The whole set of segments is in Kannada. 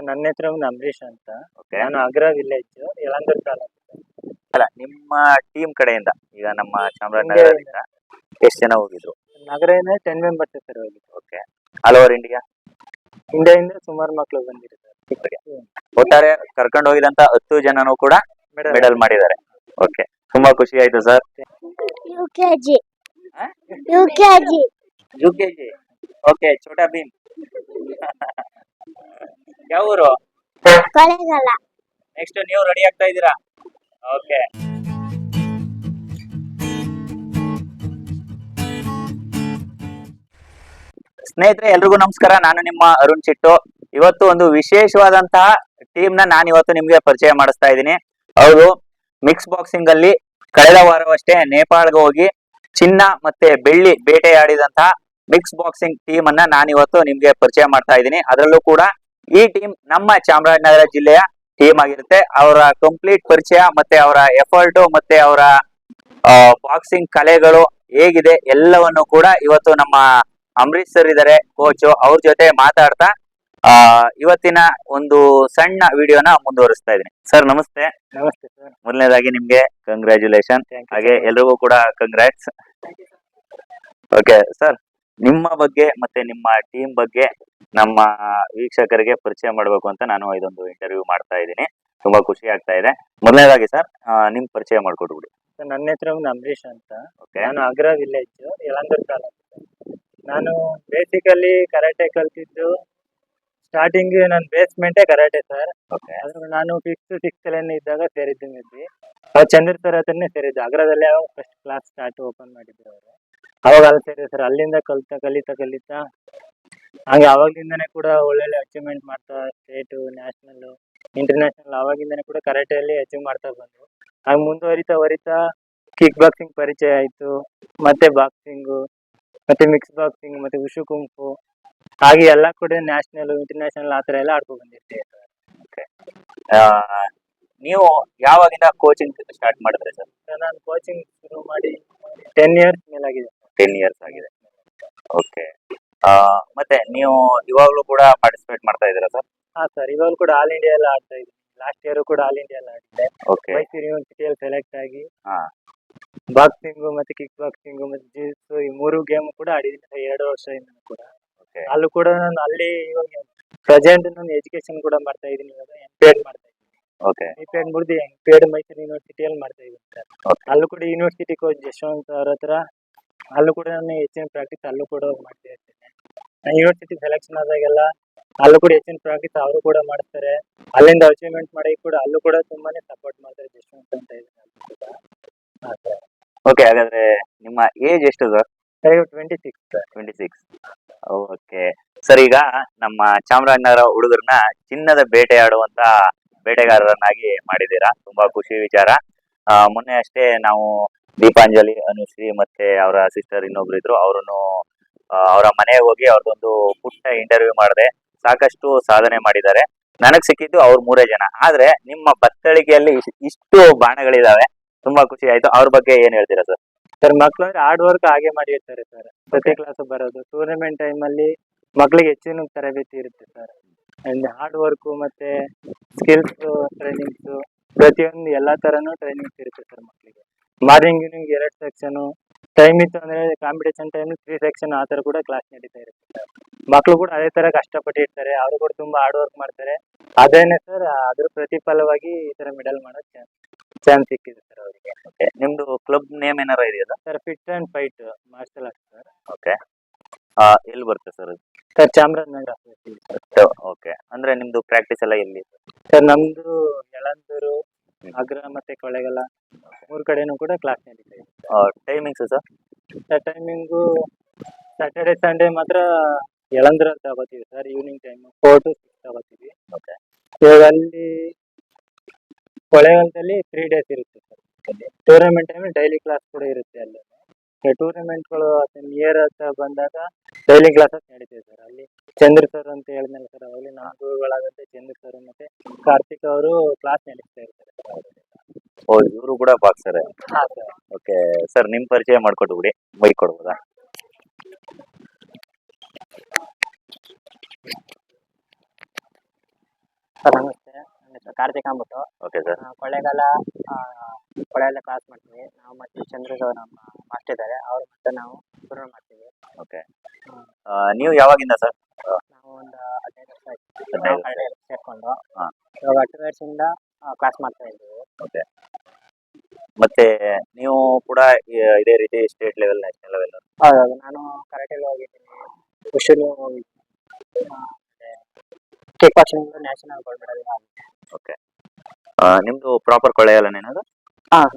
ನನ್ನ ಹೆಸರು ಅಂಬರೀಶ್ ಅಂತ. ಓಕೆ. ನಾನು ಆಗ್ರಾ ವಿಲೇಜ್ ಯಳಂದೂರು ತಾಲೂಕು. ಅಲ್ಲ, ನಿಮ್ಮ ಟೀಮ್ ಕಡೆಯಿಂದ ಈಗ ನಮ್ಮ ಚಾಮರಾಜನಗರದಿಂದ ಎಷ್ಟು ಜನ ಹೋಗಿದ್ರು? ನಗರದಿಂದ 10 ಮೆಂಬರ್ಸ್ ಸರ್ ಹೋಗಿದ್ದು. ಓಕೆ. ಆಲ್ ಓವರ್ ಇಂಡಿಯಾ ಇಂಡಿಯಾದಿಂದ ಸುಮಾರು ಮಕ್ಕಳು ಬಂದಿರ್ತಾರೆ. ಒಟ್ಟಾರೆ ಕರ್ಕೊಂಡು ಹೋಗಿದಂತ 10 ಜನನು ಕೂಡ ಮೆಡಲ್ ಮಾಡಿದ್ದಾರೆ. ಓಕೆ, ತುಂಬಾ ಖುಷಿ ಆಯ್ತು sir. UKG UKG UKG. Okay, Chhota Bheem. ಯಾವ ಊರು? ಕೊಳೆಗಾಲ. ನೆಕ್ಸ್ಟ್ ನೀವು ರೆಡಿ ಆಗ್ತಾ ಇದ್ದೀರಾ? ಓಕೆ. ಸ್ನೇಹಿತರೆ, ಎಲ್ರಿಗೂ ನಮಸ್ಕಾರ. ನಾನು ನಿಮ್ಮ ಅರುಣ್ ಚಿಟ್ಟು. ಇವತ್ತು ಒಂದು ವಿಶೇಷವಾದಂತಹ ಟೀಮ್ ನ ನಾನು ಇವತ್ತು ನಿಮ್ಗೆ ಪರಿಚಯ ಮಾಡಿಸ್ತಾ ಇದ್ದೀನಿ. ಅವರು ಮಿಕ್ಸ್ ಬಾಕ್ಸಿಂಗ್ ಅಲ್ಲಿ ಕಳೆದ ವಾರವಷ್ಟೇ ನೇಪಾಳ್ಗೆ ಹೋಗಿ ಚಿನ್ನ ಮತ್ತೆ ಬೆಳ್ಳಿ ಬೇಟೆಯಾಡಿದಂತಹ ಮಿಕ್ಸ್ ಬಾಕ್ಸಿಂಗ್ ಟೀಮ್ ಅನ್ನ ನಾನು ಇವತ್ತು ನಿಮ್ಗೆ ಪರಿಚಯ ಮಾಡ್ತಾ ಇದ್ದೀನಿ. ಅದರಲ್ಲೂ ಕೂಡ ಈ ಟೀಮ್ ನಮ್ಮ ಚಾಮರಾಜನಗರ ಜಿಲ್ಲೆಯ ಟೀಮ್ ಆಗಿರುತ್ತೆ. ಅವರ ಕಂಪ್ಲೀಟ್ ಪರಿಚಯ ಮತ್ತೆ ಅವರ ಎಫರ್ಟ್ ಮತ್ತೆ ಅವರ ಬಾಕ್ಸಿಂಗ್ ಕಲೆಗಳು ಹೇಗಿದೆ ಎಲ್ಲವನ್ನು ಕೂಡ ಇವತ್ತು ನಮ್ಮ ಅಂಬರೀಶ್ ಸರ್ ಇದಾರೆ ಕೋಚ್, ಅವ್ರ ಜೊತೆ ಮಾತಾಡ್ತಾ ಇವತ್ತಿನ ಒಂದು ಸಣ್ಣ ವಿಡಿಯೋನ ಮುಂದುವರಿಸ್ತಾ ಇದ್ದೀನಿ. ಸರ್ ನಮಸ್ತೆ. ನಮಸ್ತೆ ಸರ್. ಮೊದಲನೇದಾಗಿ ನಿಮ್ಗೆ ಕಂಗ್ರ್ಯಾಚುಲೇಷನ್, ಹಾಗೆ ಎಲ್ರಿಗೂ ಕೂಡ ಕಂಗ್ರಾಟ್ಸ್. ಓಕೆ ಸರ್, ನಿಮ್ಮ ಬಗ್ಗೆ ಮತ್ತೆ ನಿಮ್ಮ ಟೀಮ್ ಬಗ್ಗೆ ನಮ್ಮ ವೀಕ್ಷಕರಿಗೆ ಪರಿಚಯ ಮಾಡಬೇಕು ಅಂತ ನಾನು ಇದೊಂದು ಇಂಟರ್ವ್ಯೂ ಮಾಡ್ತಾ ಇದ್ದೀನಿ. ತುಂಬಾ ಖುಷಿ ಆಗ್ತಾ ಇದೆ. ಮೊದಲನೇದಾಗಿ ಸರ್, ನಿಮ್ ಪರಿಚಯ ಮಾಡ್ಕೊಟ್ಬಿಡಿ. ನನ್ನ ಹೆಸರು ಅಂಬರೀಶ್ ಅಂತ. ಓಕೆ. ನಾನು ಆಗ್ರಾ ವಿಲೇಜ್ ಯಳಂದೂರು ತಾಲೂಕು. ನಾನು ಬೇಸಿಕಲಿ ಕರಾಟೆ ಕಲ್ತಿದ್ದು ಸ್ಟಾರ್ಟಿಂಗ್ ನನ್ನ ಬೇಸ್ಮೆಂಟೇ ಕರಾಟೆ ಸರ್. ಓಕೆ. ಆದ್ರೆ ನಾನು 5th 6th ಇದ್ದಾಗ ಸೇರಿದ್ದು ಮೇಬಿ. ಅವ್ರು ಚಂದ್ರ ಸರ್ ಹತ್ರನೇ ಸೇರಿದ್ದು. ಆಗ್ರಾದಲ್ಲಿ ಅವಾಗ ಫಸ್ಟ್ ಕ್ಲಾಸ್ ಸ್ಟಾರ್ಟ್ ಓಪನ್ ಮಾಡಿದ್ರು ಅವರು. ಅವಾಗ ಅಲ್ಲಿ ಸೇರಿದೆ ಸರ್. ಅಲ್ಲಿಂದ ಕಲಿತಾ ಹಾಗೆ ಅವಾಗಿಂದನೇ ಕೂಡ ಒಳ್ಳೊಳ್ಳೆ ಅಚೀವ್ಮೆಂಟ್ ಮಾಡ್ತಾ ಸ್ಟೇಟು, ನ್ಯಾಷನಲ್, ಇಂಟರ್ನ್ಯಾಷನಲ್ ಅವಾಗಿಂದನೇ ಕೂಡ ಕರಾಟೆಯಲ್ಲಿ ಅಚೀವ್ ಮಾಡ್ತಾ ಬಂದ್ರು. ಹಾಗೆ ಮುಂದುವರಿತಾ ಕಿಕ್ ಬಾಕ್ಸಿಂಗ್ ಪರಿಚಯ ಆಯ್ತು, ಮತ್ತೆ ಬಾಕ್ಸಿಂಗು, ಮತ್ತೆ ಮಿಕ್ಸ್ ಬಾಕ್ಸಿಂಗ್, ಮತ್ತೆ ಉಶು ಕುಂಫು, ಹಾಗೆ ಎಲ್ಲ ಕೂಡ ನ್ಯಾಷನಲ್, ಇಂಟರ್ನ್ಯಾಷನಲ್ ಆ ಥರ ಎಲ್ಲ ಆಡ್ಕೊಂಡು ಬಂದಿರ್ತೀವಿ ಸರ್. ಓಕೆ. ನೀವು ಯಾವಾಗಿಂದ ಕೋಚಿಂಗ್ ಸ್ಟಾರ್ಟ್ ಮಾಡಿದ್ರಿ ಸರ್? ನಾನು ಕೋಚಿಂಗ್ ಶುರು ಮಾಡಿ 10 ಇಯರ್ಸ್ ಮೇಲಾಗಿದೆ. 10 ಇಯರ್ಸ್ ಆಗಿದೆ. ಓಕೆ. ಮತ್ತೆ ನೀವು ಇವಾಗಲೂ ಕೂಡ ಪಾರ್ಟಿಸಿಪೇಟ್ ಮಾಡ್ತಾ ಇದ್ದೀರಾ ಸರ್? ಹಾ ಸರ್, ಇವಾಗ ಕೂಡ ಆಲ್ ಇಂಡಿಯಾ ಎಲ್ಲ ಆಡ್ತಾ ಇದ್ದೀನಿ. ಲಾಸ್ಟ್ ಇಯರ್ ಕೂಡ ಆಲ್ ಇಂಡಿಯಾ ಎಲ್ಲ ಆಡಿದ್ದೆ. ಓಕೆ. ಮೈಸೂರು ಯೂನಿವರ್ಸಿಟಿಯಲ್ಲಿ ಸೆಲೆಕ್ಟ್ ಆಗಿ ಹಾ. ಬಾಕ್ಸಿಂಗು ಮತ್ತೆ ಕಿಕ್ ಬಾಕ್ಸಿಂಗು ಮತ್ತೆ ಜಿಟ್ಸು ಈ 3 ಗೇಮ್ ಕೂಡ ಆಡಿದ್ದೀನಿ ಸರ್ 2 ವರ್ಷದಿಂದ ಕೂಡ. ಓಕೆ. ಅಲ್ಲೂ ಕೂಡ ನಾನು ಅಲ್ಲಿ ಇವಾಗ ಪ್ರೆಸೆಂಟ್ ನಾನು ಎಜುಕೇಶನ್ ಕೂಡ ಮಾಡ್ತಾ ಇದ್ದೀನಿ. ಇವಾಗ MPED ಮಾಡ್ತಾ ಇದ್ದೀನಿ. ಓಕೆ. MPED ಮುಗಿದು MPED ಮೈಸೂರು ಯೂನಿವರ್ಸಿಟಿಯಲ್ಲಿ ಮಾಡ್ತಾ ಇದ್ದೀನಿ ಸರ್. ಓಕೆ. ಅಲ್ಲೂ ಕೂಡ ಯೂನಿವರ್ಸಿಟಿ ಕೋಚ್ ಯಶವಂತ್ ಅವ್ರ ಹತ್ರ ಅಲ್ಲೂ ಕೂಡ ನಾನು ಹೆಚ್ಚಿನ ಪ್ರಾಕ್ಟೀಸ್ ಅಲ್ಲೂ ಕೂಡ ಮಾಡ್ತಾ ಇರ್ತೇನೆ. ನಾನು ಯೂನಿವರ್ಸಿಟಿ ಸೆಲೆಕ್ಷನ್ ಆದಾಗೆಲ್ಲ ಅಲ್ಲೂ ಕೂಡ ಹೆಚ್ಚಿನ ಪ್ರಾಕ್ಟೀಸ್ ಅವರು ಕೂಡ ಮಾಡ್ತಾರೆ. ಅಲ್ಲಿಂದ ಅಚೀವ್ಮೆಂಟ್ ಮಾಡಿ ಕೂಡ ಅಲ್ಲೂ ಕೂಡ ತುಂಬಾನೇ ಸಪೋರ್ಟ್ ಮಾಡ್ತಾರೆ ಯಶವಂತ್ ಅಂತ ಇದ್ದಾರೆ ಅಲ್ಲೂ ಕೂಡ. ಹಾ ಸರ್. ಓಕೆ, ಹಾಗಾದ್ರೆ ನಿಮ್ಮ ಏಜ್ ಎಷ್ಟು sir? Sir 26 sir. 26. Okay sir, ಈಗ ನಮ್ಮ ಚಾಮರಾಜನಗರ ಹುಡುಗರನ್ನ ಚಿನ್ನದ ಬೇಟೆಯಾಡುವಂತ ಬೇಟೆಗಾರರನ್ನಾಗಿ ಮಾಡಿದ್ದೀರಾ. ತುಂಬಾ ಖುಷಿ ವಿಚಾರ. ಮೊನ್ನೆ ಅಷ್ಟೇ ನಾವು ದೀಪಾಂಜಲಿ, ಅನುಶ್ರೀ ಮತ್ತೆ ಅವರ ಸಿಸ್ಟರ್ ಇನ್ನೊಬ್ರು ಇದ್ರು, ಅವ್ರನ್ನು ಅವರ ಮನೆಗೆ ಹೋಗಿ ಅವ್ರದ್ದೊಂದು ಪುಟ್ಟ ಇಂಟರ್ವ್ಯೂ ಮಾಡಿದೆ. ಸಾಕಷ್ಟು ಸಾಧನೆ ಮಾಡಿದ್ದಾರೆ. ನನಗ್ ಸಿಕ್ಕಿದ್ದು ಅವ್ರ 3 ಜನ. ಆದ್ರೆ ನಿಮ್ಮ ಬತ್ತಳಿಕೆಯಲ್ಲಿ ಇಷ್ಟು ಬಾಣಗಳಿದಾವೆ. ತುಂಬಾ ಖುಷಿ ಆಯ್ತು. ಅವ್ರ ಬಗ್ಗೆ ಏನ್ ಹೇಳ್ತೀರಾ ಸರ್? ಸರ್, ಮಕ್ಳು ಅಂದ್ರೆ ಹಾರ್ಡ್ ವರ್ಕ್ ಹಾಗೆ ಮಾಡಿರ್ತಾರೆ ಸರ್. ಪ್ರತಿ ಕ್ಲಾಸ್ ಬರೋದು, ಟೂರ್ನಮೆಂಟ್ ಟೈಮಲ್ಲಿ ಮಕ್ಳಿಗೆ ಹೆಚ್ಚಿನ ತರಬೇತಿ ಇರುತ್ತೆ ಸರ್. ಹಾರ್ಡ್ ವರ್ಕು ಮತ್ತೆ ಸ್ಕಿಲ್ಸ್ ಟ್ರೈನಿಂಗ್ಸ್ ಪ್ರತಿಯೊಂದು ಎಲ್ಲಾ ತರನು ಟ್ರೈನಿಂಗ್ಸ್ ಇರುತ್ತೆ ಸರ್ ಮಕ್ಳಿಗೆ. ಮಾರ್ನಿಂಗ್ ಈವ್ನಿಂಗ್ 2 ಸೆಕ್ಷನ್ ಟೈಮ್ ಇತ್ತು ಅಂದ್ರೆ ಕಾಂಪಿಟೇಷನ್ ಟೈಮ್ 3 ಸೆಕ್ಷನ್ ಆ ತರ ಕೂಡ ಕ್ಲಾಸ್ ನಡೀತಾ ಇರುತ್ತೆ ಸರ್. ಮಕ್ಳು ಕೂಡ ಅದೇ ತರ ಕಷ್ಟಪಟ್ಟಿರ್ತಾರೆ. ಅವರು ಕೂಡ ತುಂಬಾ ಹಾರ್ಡ್ ವರ್ಕ್ ಮಾಡ್ತಾರೆ. ಅದೇನೆ ಸರ್, ಅದ್ರ ಪ್ರತಿಫಲವಾಗಿ ಈ ತರ ಮೆಡಲ್ ಮಾಡಕ್ ಚಾನ್ಸ್ ಸಿಕ್ಕಿದೆ ಸರ್ ಅವರಿಗೆ. ಓಕೆ. ನಿಮ್ದು ಕ್ಲಬ್ ನೇಮ್ ಏನಾರ ಇದೆಯಾ sir fit and fight martial arts sir. Okay. ಎಲ್ಲಿ ಬರುತ್ತೆ ಸರ್? ಸರ್ ಚಾಮರಾಜನಗರ. ಓಕೆ. ಅಂದ್ರೆ ನಿಮ್ದು ಪ್ರಾಕ್ಟೀಸ್ ಎಲ್ಲ ಎಲ್ಲಿ ಸರ್? ನಮ್ದು ಯಳಂದೂರು, ಆಗ್ರಾ ಮತ್ತೆ ಕೊಳ್ಳೇಗಾಲ 3 ಕಡೆನೂ ಕೂಡ ಕ್ಲಾಸ್ ನಡೀತಾ ಇದೆ. Timings sir? Sir timing Saturday Sunday ಮಾತ್ರ ಯಳಂದೂರಲ್ಲಿ ತಗೋತೀವಿ ಸರ್. ಈವ್ನಿಂಗ್ ಟೈಮ್ 4 to 6 ತಗೋತೀವಿ. ಓಕೆ. ಇವಾಗ ಅಲ್ಲಿ ಕೊಳ್ಳೇಗಾಲದಲ್ಲಿ 3 ಡೇಸ್ ಇರುತ್ತೆ sir. Tournament time daily class ಕೂಡ ಇರುತ್ತೆ ಅಲ್ಲಿ. ಟೂರ್ನಮೆಂಟ್ಗಳು ನಿಯರ್ ಹತ್ರ ಬಂದಾಗ ಡೈಲಿ ಕ್ಲಾಸಸ್ ನಡೀತಿದೆ ಸರ್. ಅಲ್ಲಿ ಚಂದ್ರ ಸರ್ ಅಂತ ಹೇಳಿದ್ನಲ್ಲ ಸರ್, ಅವಲ್ಲಿ ನಮ್ಮ ಗುರುಗಳಾದಂತೆ ಚಂದ್ರ ಸರ್ ಮತ್ತೆ ಕಾರ್ತಿಕ್ ಅವರು ಕ್ಲಾಸ್ ನಡೀತಾ ಇರ್ತಾರೆ ಸರ್. ಓ, ಇವರು ಕೂಡ ಬಾಕ್ಸರ್? ಹಾ ಸರ್. ಓಕೆ ಸರ್, ನಿಮ್ ಪರಿಚಯ ಮಾಡ್ಕೊಟ್ಟು ಬಿಡಿ. ಬೈಕ್ ಕೊಡ್ಬೋದಾ? ಸರ್ ನಮಸ್ತೆ, ನನ್ನ ಹೆಸರು ಕಾರ್ತಿಕ್ ಅಂದ್ಬಿಟ್ಟು. Okay sir. Kollegal Kollegal class ಮಾಡ್ತೀವಿ ನಾವು. ಮತ್ತೆ ಚಂದ್ರಗೌಡ ನಮ್ಮ ಮಾಸ್ಟರ್ ಇದ್ದಾರೆ, ಅವ್ರು ಮತ್ತೆ ನಾವು ಶುರು ಮಾಡ್ತೀವಿ. ಓಕೆ. ನೀವು ಯಾವಾಗಿಂದ ಸರ್? ನಾವು ಒಂದು 15 ವರ್ಷ ಆಯ್ತು 15 ವರ್ಷ. ಸೇರ್ಕೊಂಡು. ಹಾ. ಇವಾಗ 2 ವರ್ಷದಿಂದ ಕ್ಲಾಸ್ ಮಾಡ್ತಾ ಇದ್ದೀವಿ. ಓಕೆ. ಮತ್ತೆ ನೀವು ಕೂಡ ಇದೇ ರೀತಿ ಸ್ಟೇಟ್ ಲೆವೆಲ್, ನ್ಯಾಷನಲ್ ಲೆವೆಲ್? ಹೌದು, ನಾನು ಕರಾಟೆಗೆ ಹೋಗಿದ್ದೀನಿ, ಉಶುಲು ಹೋಗಿದ್ದೀನಿ, ಮತ್ತೆ kick boxing national gold medal. Okay. ನಿಮ್ದು ಪ್ರಾಪರ್ ಕೊಳ್ಳೇಗಾಲನೇನದು?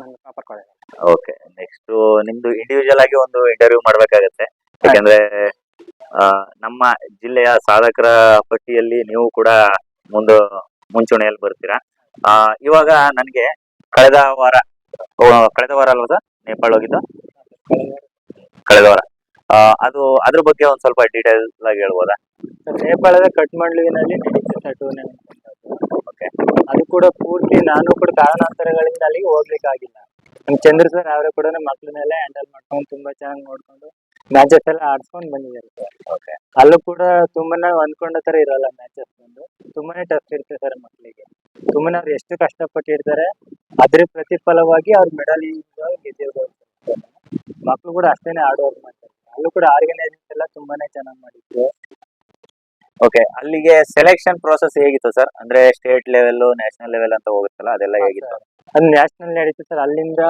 ನನ್ನ ಪ್ರಾಪರ್ ಕೊಳ್ಳೇಗಾಲ. ಓಕೆ. ನೆಕ್ಸ್ಟ್ ನಿಮ್ದು ಇಂಡಿವಿಜುವಲ್ ಆಗಿ ಒಂದು ಇಂಟರ್ವ್ಯೂ ಮಾಡ್ಬೇಕಾಗತ್ತೆ, ಯಾಕಂದ್ರೆ ನಮ್ಮ ಜಿಲ್ಲೆಯ ಸಾಧಕರ ಪಟ್ಟಿಯಲ್ಲಿ ನೀವು ಕೂಡ ಮುಂಚೂಣಿಯಲ್ಲಿ ಬರ್ತೀರಾ. ಇವಾಗ ನನಗೆ ಕಳೆದ ವಾರ ಅಲ್ವಾ ಸರ್ ನೇಪಾಳ ಹೋಗಿದ್ದು? ಕಳೆದ ವಾರ. ಅದ್ರ ಬಗ್ಗೆ ಒಂದ್ ಸ್ವಲ್ಪ ಡೀಟೇಲ್ ಆಗಿ ಹೇಳ್ಬೋದಾ? ನೇಪಾಳದ ಕಠ್ಮಂಡುವಿನಲ್ಲಿ ನಡೀತು ಸರ್ ಟೂರ್ನಮೆಂಟ್. ಓಕೆ. ಅದು ಕೂಡ ಪೂರ್ತಿ ನಾನು ಕೂಡ ಕಾರಣಾಂತರಗಳಿಂದ ಅಲ್ಲಿಗೆ ಹೋಗ್ಲಿಕ್ಕಾಗಿಲ್ಲ. ನಮ್ಮ ಚಂದ್ರ ಸರ್ ಅವರು ಕೂಡ ನಮ್ಮ ಮಕ್ಕಳನ್ನೆಲ್ಲ ಹ್ಯಾಂಡಲ್ ಮಾಡ್ಕೊಂಡು ತುಂಬಾ ಚೆನ್ನಾಗಿ ನೋಡ್ಕೊಂಡು ಮ್ಯಾಚಸ್ ಎಲ್ಲ ಆಡ್ಸ್ಕೊಂಡು ಬಂದಿದ್ದಾರೆ ಸರ್. ಓಕೆ. ಅಲ್ಲೂ ಕೂಡ ತುಂಬಾನೇ ಅಂದ್ಕೊಂಡ ತರ ಇರಲ್ಲ ಮ್ಯಾಚಸ್ ಬಂದು, ತುಂಬಾನೇ ಟಫ್ ಇರುತ್ತೆ ಸರ್ ಮಕ್ಕಳಿಗೆ. ತುಂಬಾನೇ ಅವ್ರು ಎಷ್ಟು ಕಷ್ಟಪಟ್ಟಿರ್ತಾರೆ, ಅದ್ರ ಪ್ರತಿಫಲವಾಗಿ ಅವ್ರ ಮೆಡಲ್ ಗೆದ್ದಿರ್ಬೋದು. ಮಕ್ಕಳು ಕೂಡ ಅಷ್ಟೇನೆ ಆಡೋರು ಮಾಡ್ತಾರೆ. ಅಲ್ಲೂ ಕೂಡ ಆರ್ಗನೈಸೇಷನ್ ಎಲ್ಲ ತುಂಬಾನೇ ಚೆನ್ನಾಗಿ ಮಾಡಿದ್ರು. ಓಕೆ. ಅಲ್ಲಿಗೆ ಸೆಲೆಕ್ಷನ್ ಪ್ರೋಸೆಸ್ ಹೇಗಿತ್ತು ಸರ್? ಅಂದ್ರೆ ಸ್ಟೇಟ್ ಲೆವೆಲ್, ನ್ಯಾಷನಲ್ ಲೆವೆಲ್ ಅಂತ ಹೋಗುತ್ತಲ್ಲ, ಅದೆಲ್ಲ ಹೇಗಿತ್ತು? ಅದು ನ್ಯಾಷನಲ್ ನಡೀತು ಸರ್. ಅಲ್ಲಿಂದ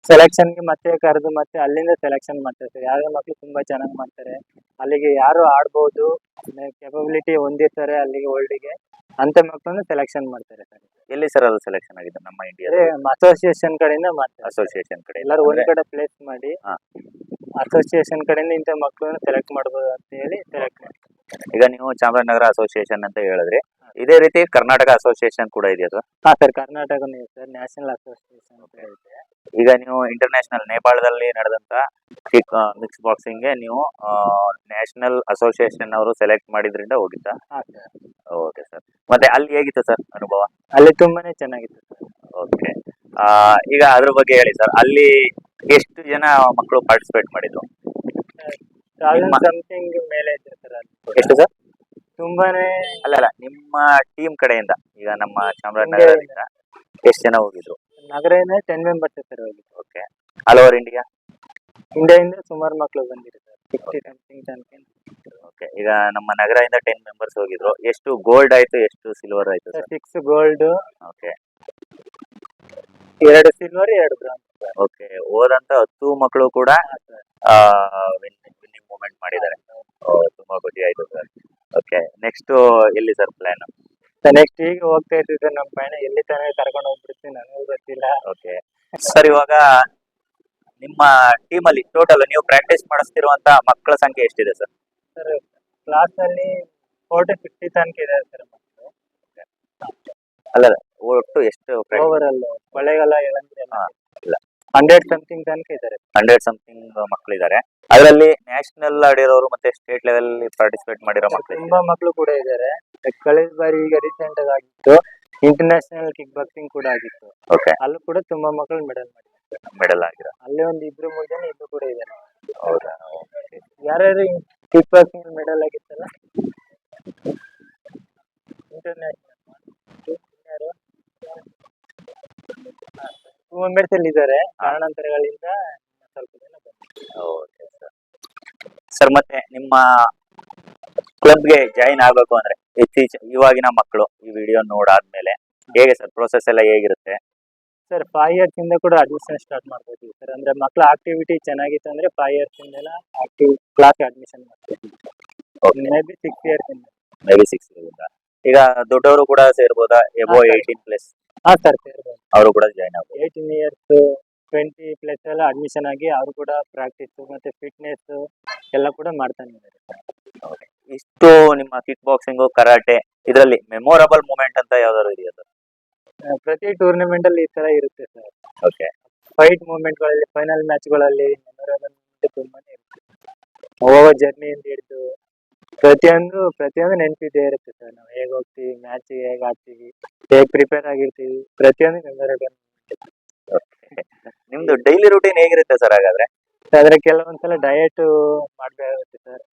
ಸೆಲೆಕ್ಷನ್ಗೆ ಮತ್ತೆ ಕರೆದು ಮತ್ತೆ ಅಲ್ಲಿಂದ ಸೆಲೆಕ್ಷನ್ ಮಾಡ್ತಾರೆ ಸರ್. ಯಾವ್ಯಾವ ಮಕ್ಳು ತುಂಬಾ ಚೆನ್ನಾಗಿ ಮಾಡ್ತಾರೆ, ಅಲ್ಲಿಗೆ ಯಾರು ಆಡ್ಬೋದು, ಕೆಪಬಿಲಿಟಿ ಹೊಂದಿರ್ತಾರೆ ಅಲ್ಲಿಗೆ ವರ್ಲ್ಡ್ಗೆ ಅಂತ ಮಕ್ಕಳನ್ನ ಸೆಲೆಕ್ಷನ್ ಮಾಡ್ತಾರೆ ಸರ್. ಎಲ್ಲಿ ಸರ್ ಅದು ಸೆಲೆಕ್ಷನ್ ಆಗಿದ್ದು? ನಮ್ಮ ಇಂಡಿಯಾ ಅಸೋಸಿಯೇಷನ್ ಕಡೆಯಿಂದ ಮಾಡ್ತಾರೆ. ಅಸೋಸಿಯೇಷನ್ ಕಡೆ ಎಲ್ಲರೂ ಒಂದ್ ಕಡೆ ಪ್ಲೇಸ್ ಮಾಡಿ ಹಾ. ಅಸೋಸಿಯೇಷನ್ ಕಡೆಯಿಂದ ಇಂಥ ಮಕ್ಕಳನ್ನ ಸೆಲೆಕ್ಟ್ ಮಾಡ್ಬೋದು ಅಂತ ಹೇಳಿ ಸೆಲೆಕ್ಟ್ ಮಾಡ್ತಾರೆ. ಈಗ ನೀವು ಚಾಮರಾಜನಗರ ಅಸೋಸಿಯೇಷನ್ ಅಂತ ಹೇಳಿದ್ರಿ, ಇದೇ ರೀತಿ ಕರ್ನಾಟಕ ಅಸೋಸಿಯೇಷನ್ ಕೂಡ ಇದೆಯಾ ಸರ್? ಹಾ ಸರ್, ಕರ್ನಾಟಕನೂ ಇದೆ ಸರ್, ನ್ಯಾಷನಲ್ ಅಸೋಸಿಯೇಷನ್ ಕೂಡ ಇದೆ. ಈಗ ನೀವು ಇಂಟರ್ನ್ಯಾಷನಲ್ ನೇಪಾಳದಲ್ಲಿ ನಡೆದಂತ ಮಿಕ್ಸ್ ಬಾಕ್ಸಿಂಗ್ಗೆ ನೀವು ನ್ಯಾಷನಲ್ ಅಸೋಸಿಯೇಷನ್ ಅವರು ಸೆಲೆಕ್ಟ್ ಮಾಡಿದ್ರಿಂದ ಹೋಗಿದ್ದ? ಹಾ ಸರ್. Okay sir. ಮತ್ತೆ ಅಲ್ಲಿ ಹೇಗಿತ್ತು ಸರ್ ಅನುಭವ? ಅಲ್ಲಿ ತುಂಬಾನೇ ಚೆನ್ನಾಗಿತ್ತು ಸರ್. ಓಕೆ. ಈಗ ಅದ್ರ ಬಗ್ಗೆ ಹೇಳಿ ಸರ್, ಅಲ್ಲಿ ಎಷ್ಟು ಜನ ಮಕ್ಕಳು ಪಾರ್ಟಿಸಿಪೇಟ್ ಮಾಡಿದ್ರು? ಸಮಥಿಂಗ್ ಮೇಲೆ ಇದ್ರು ಸರ್ ಅಲ್ಲಿ. ಎಷ್ಟು ಸರ್? ತುಂಬಾನೇ. ಅಲ್ಲ, ನಿಮ್ಮ ಟೀಮ್ ಕಡೆಯಿಂದ, ಈಗ ನಮ್ಮ ಚಾಮರಾಜನಗರದಿಂದ ಎಷ್ಟು ಜನ ಹೋಗಿದ್ರು? ನಗರದಿಂದ 10 ಮೆಂಬರ್ಸ್ ಸರ್ ಹೋಗಿದ್ರು. ಓಕೆ. All over India? ಇಂಡಿಯಾದಿಂದ ಸುಮಾರು ಮಕ್ಕಳು ಬಂದಿರು ಸರ್, 60 ಸಮಥಿಂಗ್ ತನಕ. ಓಕೆ. ಈಗ ನಮ್ಮ ನಗರದಿಂದ 10 ಮೆಂಬರ್ಸ್ ಹೋಗಿದ್ರು. ಎಷ್ಟು ಗೋಲ್ಡ್ ಆಯ್ತು, ಎಷ್ಟು ಸಿಲ್ವರ್ ಆಯ್ತು sir? 6 gold, okay. 2 silver, 2 bronze. Okay. ಹೋದಂತ 10 ಮಕ್ಕಳು ಕೂಡ ವಿನ್ನಿಂಗ್ ಮೂಮೆಂಟ್ ಮಾಡಿದ್ದಾರೆ. ತುಂಬಾ ಖುಷಿ ಆಯ್ತು ಸರ್. ಓಕೆ. ನೆಕ್ಸ್ಟ್ ಎಲ್ಲಿ ಸರ್ ಪ್ಲಾನ್? ನೆಕ್ಸ್ಟ್ ಈಗ ಹೋಗ್ತಾ ಇರ್ತೀವಿ ಸರ್, ನಮ್ಮ ಪಯಣ ಎಲ್ಲಿ ತನಕ ಕರ್ಕೊಂಡು ಹೋಗ್ಬಿಡ್ತೀವಿ ನನಗೂ ಗೊತ್ತಿಲ್ಲ. Okay sir. ಇವಾಗ ನಿಮ್ಮ ಟೀಮ್ ಅಲ್ಲಿ ಟೋಟಲ್ ನೀವು ಪ್ರಾಕ್ಟೀಸ್ ಮಾಡಿಸ್ತಿರುವಂತ ಮಕ್ಕಳ ಸಂಖ್ಯೆ ಎಷ್ಟಿದೆ ಸರ್? ಸರ್ ಕ್ಲಾಸ್ ಅಲ್ಲಿ 40-50 ತನಕ ಇದೆ ಸರ್ ಮಕ್ಕಳು. ಅಲ್ಲ, ಒಟ್ಟು ಎಷ್ಟು ಓವರ್ ಆಲ್ ಕೊಳ್ಳೇಗಾಲ ಯಳಂದೂರು ಎಲ್ಲ ಇಲ್ಲ 100 ಸಮಥಿಂಗ್ ತನಕ ಇದ್ದಾರೆ. 100 ಸಮಥಿಂಗ್ ಮಕ್ಕಳಿದ್ದಾರೆ. ಅದರಲ್ಲಿ ನ್ಯಾಷನಲ್ ಆಡಿರೋರು ಮತ್ತೆ ಸ್ಟೇಟ್ ಲೆವೆಲ್ ಪಾರ್ಟಿಸಿಪೇಟ್ ಮಾಡಿರೋ ಮಕ್ಕಳು ತುಂಬಾ ಮಕ್ಕಳು ಕೂಡ ಇದ್ದಾರೆ. ಕಳೆದ ಬಾರಿ ಈಗ ರೀಸೆಂಟ್ ಆಗಿ ಆಗಿತ್ತು ಇಂಟರ್ನ್ಯಾಷನಲ್ ಕಿಕ್ ಬಾಕ್ಸಿಂಗ್ ಕೂಡ ಆಗಿತ್ತು. ಓಕೆ. ಅಲ್ಲೂ ಕೂಡ ತುಂಬಾ ಮಕ್ಕಳು ಮೆಡಲ್ ಮಾಡಿದ್ದಾರೆ. ಮೆಡಲ್ ಆಗಿರೋ ಅಲ್ಲೇ ಒಂದು 2-3 ಜನ ಇಲ್ಲೂ ಕೂಡ ಇದ್ದಾರೆ. ಹೌದಾ? ಯಾರ್ಯಾರು ಕಿಕ್ ಬಾಕ್ಸಿಂಗ್ ಮೆಡಲ್ ಆಗಿತ್ತಲ್ಲ ಇಂಟರ್ನ್ಯಾಷನಲ್, 2 ಮೆಂಬರ್ಸ್ ಅಲ್ಲಿ ಇದ್ದಾರೆ. ಕಾರಣಾಂತರಗಳಿಂದ ಸ್ವಲ್ಪ ಜನ ಬಂದಿದ್ದಾರೆ. Okay sir. ಸರ್ ಮತ್ತೆ ನಿಮ್ಮ ಕ್ಲಬ್ಗೆ ಜಾಯಿನ್ ಆಗ್ಬೇಕು ಅಂದ್ರೆ ಇವಾಗಿನ ಮಕ್ಕಳು ಈ ವಿಡಿಯೋ ನೋಡಾದ್ಮೇಲೆ ಹೇಗೆ ಸರ್ ಪ್ರೋಸೆಸ್ ಎಲ್ಲ ಹೇಗಿರುತ್ತೆ? ಸರ್ 5 ಇಯರ್ಸ್ ಇಂದ ಕೂಡ ಅಡ್ಮಿಷನ್ ಸ್ಟಾರ್ಟ್ ಮಾಡ್ಬೋದು ಸರ್. ಅಂದ್ರೆ ಮಕ್ಕಳ ಆಕ್ಟಿವಿಟಿ ಚೆನ್ನಾಗಿತ್ತು ಅಂದ್ರೆ 5 ಇಯರ್ಸ್ ಇಂದೆಲ್ಲ ಆಕ್ಟಿವ್ ಕ್ಲಾಸ್ ಅಡ್ಮಿಷನ್ ಮಾಡ್ಬೋದು. ಮೇಬಿ 6 ಇಯರ್ಸ್ ಇಂದ. ಮೇಬಿ 6 ಇಂದ. ಈಗ ದೊಡ್ಡವರು ಕೂಡ ಸೇರ್ಬೋದಾ? Above 18 plus? ಹಾ ಸರ್, ಸೇರ್ಬೋದು. ಅವರು ಕೂಡ ಜಾಯಿನ್ ಆಗ್ಬೋದು. 18 ಇಯರ್ಸ್ 20 ಪ್ಲಸ್ ಎಲ್ಲ ಅಡ್ಮಿಷನ್ ಆಗಿ ಅವರು ಕೂಡ ಪ್ರಾಕ್ಟೀಸ್ ಮತ್ತೆ ಫಿಟ್ನೆಸ್ ಎಲ್ಲ ಕೂಡ ಮಾಡ್ತಾನೆ ಇದ್ದಾರೆ. ಇಷ್ಟು ನಿಮ್ಮ ಕಿಕ್ ಬಾಕ್ಸಿಂಗ್, ಕರಾಟೆ ಇದರಲ್ಲಿ ಮೆಮೊರಬಲ್ ಮೂಮೆಂಟ್ ಅಂತ ಯಾವ್ದಾದ್ರು ಇದೆಯಾ ಸರ್? ಪ್ರತಿ ಟೂರ್ನಮೆಂಟ್ ಅಲ್ಲಿ ಈ ತರ ಇರುತ್ತೆ ಸರ್. ಓಕೆ. ಫೈಟ್ ಮೂಮೆಂಟ್ ಗಳಲ್ಲಿ, ಫೈನಲ್ ಮ್ಯಾಚ್ ಗಳಲ್ಲಿ ಮೆಮೊರಬಲ್ ತುಂಬಾನೇ ಇರುತ್ತೆ. ಹೋಗೋ ಜರ್ನಿಯಿಂದ ಹಿಡಿದು ಪ್ರತಿಯೊಂದು ನೆನಪಿದ್ದೇ ಇರುತ್ತೆ ಸರ್. ನಾವು ಹೇಗೆ ಹೋಗ್ತೀವಿ, ಮ್ಯಾಚ್ ಹೇಗೆ ಆಡ್ತೀವಿ, ಹೇಗೆ ಪ್ರಿಪೇರ್ ಆಗಿರ್ತೀವಿ, ಪ್ರತಿಯೊಂದು ಮೆಮೊರಬಲ್. ನಿಮ್ದು ಡೈಲಿ ರೂಟೀನ್ ಹೇಗಿರುತ್ತೆ ಸರ್ ಹಾಗಾದ್ರೆ? ಆದ್ರೆ ಕೆಲವೊಂದ್ಸಲ ಡಯಟ್ ಮಾಡ್ಬೇಕಾಗುತ್ತೆ ಸರ್.